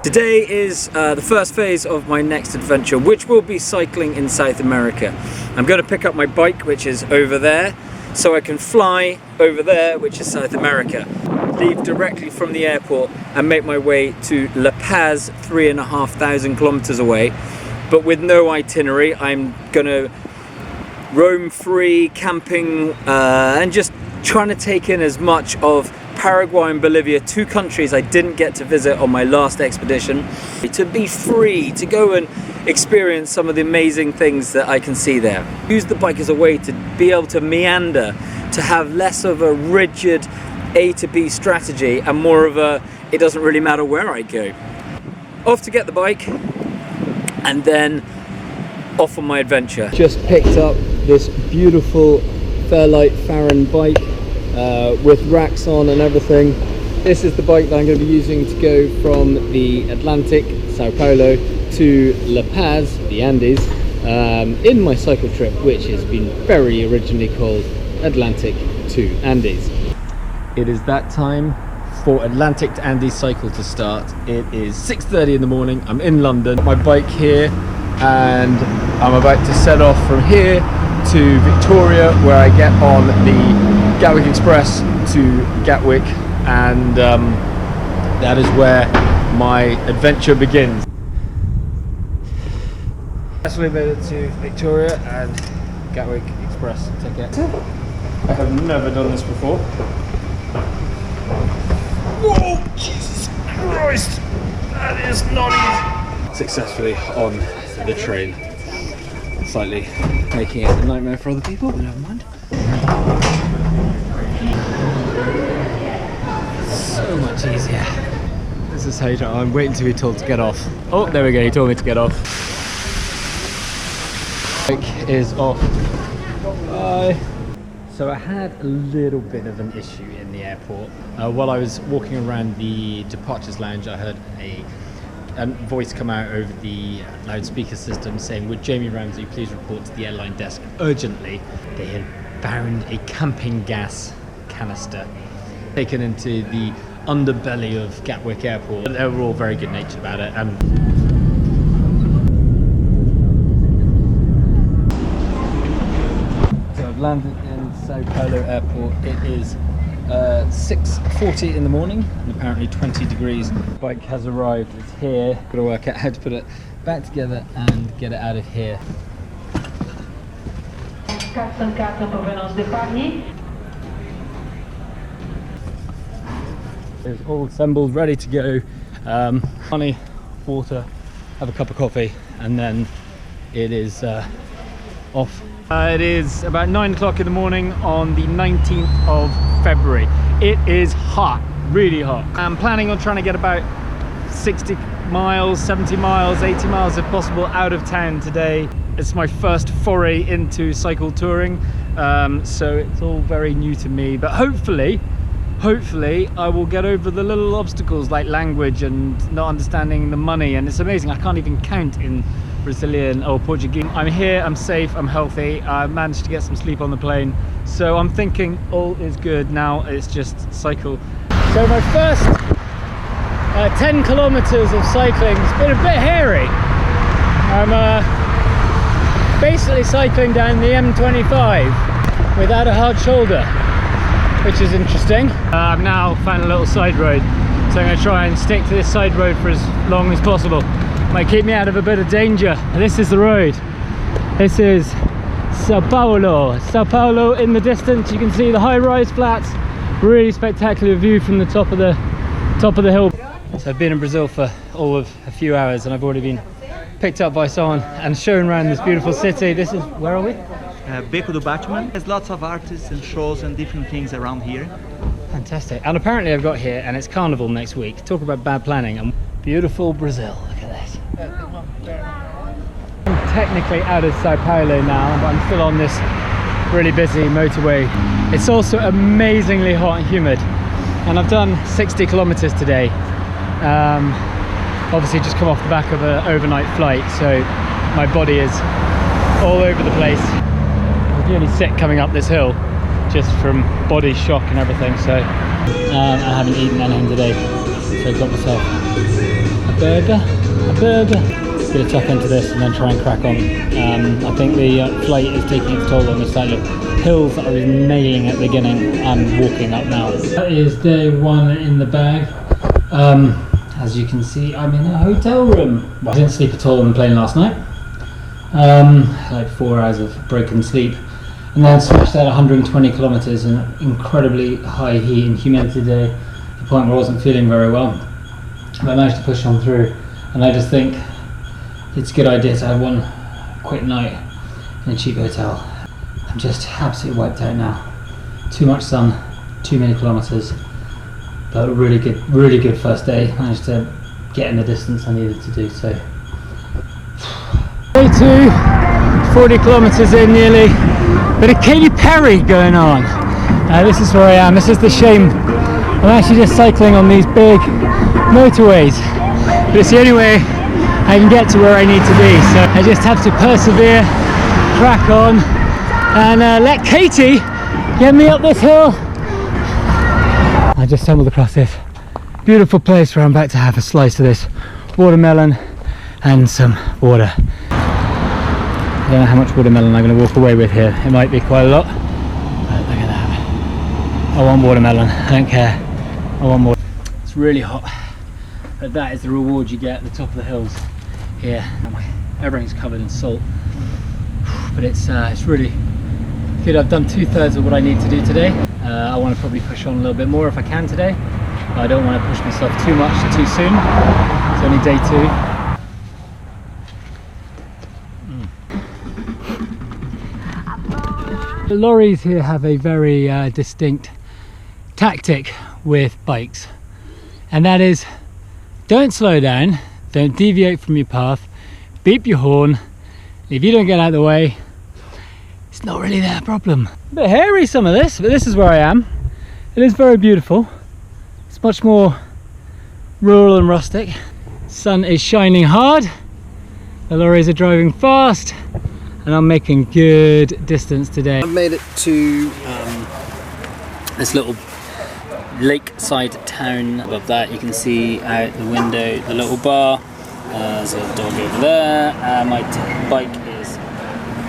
Today is the first phase of my next adventure, which will be cycling in South America. I'm going to pick up my bike, which is over there, so I can fly over there, which is South America. Leave directly from the airport and make my way to La Paz, 3,500 kilometers away. But with no itinerary, I'm going to roam free, camping, and just trying to take in as much of Paraguay and Bolivia, two countries I didn't get to visit on my last expedition, to be free, to go and experience some of the amazing things that I can see there. Use the bike as a way to be able to meander, to have less of a rigid A to B strategy and more of a, it doesn't really matter where I go. Off to get the bike and then off on my adventure. Just picked up this beautiful Fairlight Farron bike with racks on and everything. This is the bike that I'm going to be using to go from the Atlantic, Sao Paulo, to La Paz, the Andes, in my cycle trip, which has been very originally called Atlantic to Andes. It is that time for Atlantic to Andes cycle to start. It is 6:30 in the morning. I'm in London, my bike here, and I'm about to set off from here to Victoria, where I get on the Gatwick Express to Gatwick, and that is where my adventure begins. Successfully made it to Victoria and Gatwick Express ticket. I have never done this before. Whoa, Jesus Christ! That is not easy. Successfully on the train. Slightly making it a nightmare for other people, but never mind. So much easier. This is how you do it. I'm waiting to be told to get off. Oh, there we go, he told me to get off. Bike is off. Bye. So I had a little bit of an issue in the airport. While I was walking around the departures lounge, I heard a voice come out over the loudspeaker system saying, "Would Jamie Ramsey please report to the airline desk urgently?" They had found a camping gas canister taken into the underbelly of Gatwick Airport. They were all very good natured about it. So I've landed in Sao Paulo Airport. It is 6:40 in the morning and apparently 20 degrees. The bike has arrived, it's here. Got to work out how to put it back together and get it out of here. It's all assembled, ready to go. Honey, water, have a cup of coffee, and then it is off. It is about 9 o'clock in the morning on the 19th of February. It is hot, really hot. I'm planning on trying to get about 60 miles, 70 miles, 80 miles if possible out of town today. It's my first foray into cycle touring, so it's all very new to me, but hopefully I will get over the little obstacles like language and not understanding the money. And it's amazing, I can't even count in Brazilian or Portuguese. I'm here, I'm safe, I'm healthy, I managed to get some sleep on the plane, so I'm thinking all is good. Now it's just cycle. So my first 10 kilometers of cycling has been a bit hairy. I'm basically cycling down the M25 without a hard shoulder, which is interesting. I've now found a little side road, so I'm going to try and stick to this side road for as long as possible. Might keep me out of a bit of danger. This is the road. This is Sao Paulo. Sao Paulo in the distance. You can see the high-rise flats. Really spectacular view from the top of the hill. So I've been in Brazil for all of a few hours, and I've already been picked up by someone and shown around this beautiful city. This is, where are we? Beco do Batman. There's lots of artists and shows and different things around here. Fantastic. And apparently I've got here, and it's Carnival next week. Talk about bad planning. And beautiful Brazil. Look at this. I'm technically out of Sao Paulo now, but I'm still on this really busy motorway. It's also amazingly hot and humid, and I've done 60 kilometers today. Obviously just come off the back of an overnight flight, so my body is all over the place. I'm really sick coming up this hill just from body shock and everything, so I haven't eaten anything today, so I got myself a burger. Gonna tuck into this and then try and crack on. I think the flight is taking its toll on the side of hills that I was nailing at the beginning. I'm walking up now. That is day one in the bag. As you can see, I'm in a hotel room. Well, I didn't sleep at all on the plane last night. Like 4 hours of broken sleep. And then smashed out 120 kilometers in incredibly high heat and humidity today, to the point where I wasn't feeling very well. But I managed to push on through, and I just think it's a good idea to have one quick night in a cheap hotel. I'm just absolutely wiped out now. Too much sun, too many kilometers, but really good first day. Managed to get in the distance I needed to do so. Day 2, 40 kilometers in nearly. Bit of Katy Perry going on. This is where I am. This is the shame. I'm actually just cycling on these big motorways, but it's the only way I can get to where I need to be. So I just have to persevere, crack on, and let Katie get me up this hill. I just stumbled across this beautiful place where I'm about to have a slice of this watermelon and some water. I don't know how much watermelon I'm going to walk away with here. It might be quite a lot. But look at that. I want watermelon. I don't care. I want more. It's really hot. But that is the reward you get at the top of the hills here. Everything's covered in salt. But it's really good. I've done 2/3 of what I need to do today. I want to probably push on a little bit more if I can today. I don't want to push myself too much too soon. It's only day 2. The lorries here have a very distinct tactic with bikes, and that is don't slow down, don't deviate from your path, beep your horn. If you don't get out of the way, it's not really their problem. A bit hairy some of this, but this is where I am. It is very beautiful. It's much more rural and rustic. Sun is shining hard, the lorries are driving fast, and I'm making good distance today. I've made it to this little lakeside town. Above that you can see out the window the little bar. There's a dog over there. My bike is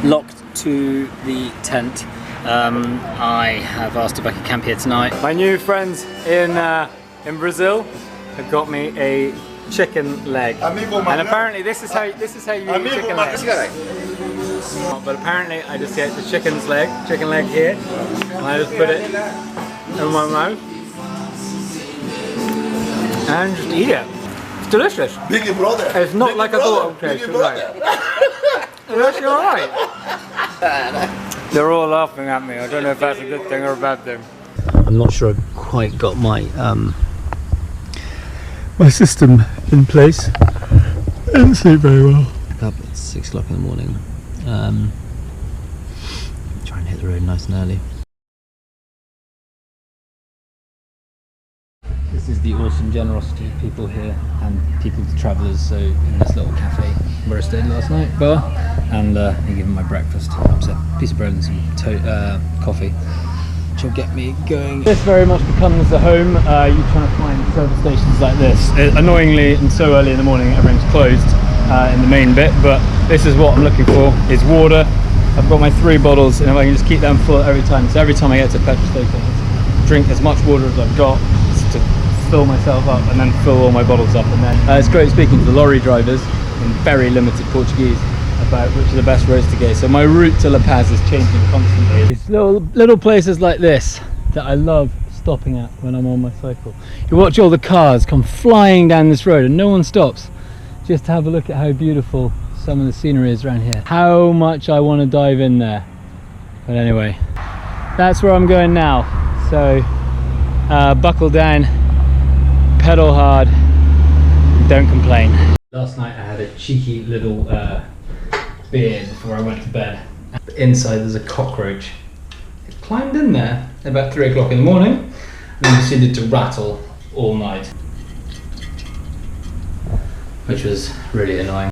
locked to the tent. I have asked if I could camp here tonight. My new friends in Brazil have got me a chicken leg, and apparently this is how you eat chicken leg. But apparently I just get the chicken leg here, and I just put it in my mouth and just eat it. It's delicious. Big brother. It's not like I thought it would taste. It's actually alright. They're all laughing at me. I don't know if that's a good thing or a bad thing. I'm not sure I've quite got my my system in place. I didn't sleep very well. Up at 6 o'clock in the morning. Try and hit the road nice and early. This is the awesome generosity of people here and people to travellers. So in this little cafe where I stayed last night, bar, and they give me my breakfast. It's a piece of bread and some coffee, which will get me going. This very much becomes a home. You're trying to find service stations like this. Annoyingly, and so early in the morning, everything's closed in the main bit, but this is what I'm looking for, is water. I've got my 3 bottles, and if I can just keep them full every time. So every time I get to a petrol station, I drink as much water as I've got to fill myself up, and then fill all my bottles up. And then it's great speaking to the lorry drivers in very limited Portuguese about which are the best roads to go. So my route to La Paz is changing constantly. It's little places like this that I love stopping at when I'm on my cycle. You watch all the cars come flying down this road and no one stops just to have a look at how beautiful some of the scenery is around here. How much I want to dive in there. But anyway, that's where I'm going now. So buckle down, pedal hard, don't complain. Last night I had a cheeky little beer before I went to bed. Inside there's a cockroach. It climbed in there at about 3 o'clock in the morning and then proceeded to rattle all night, which was really annoying.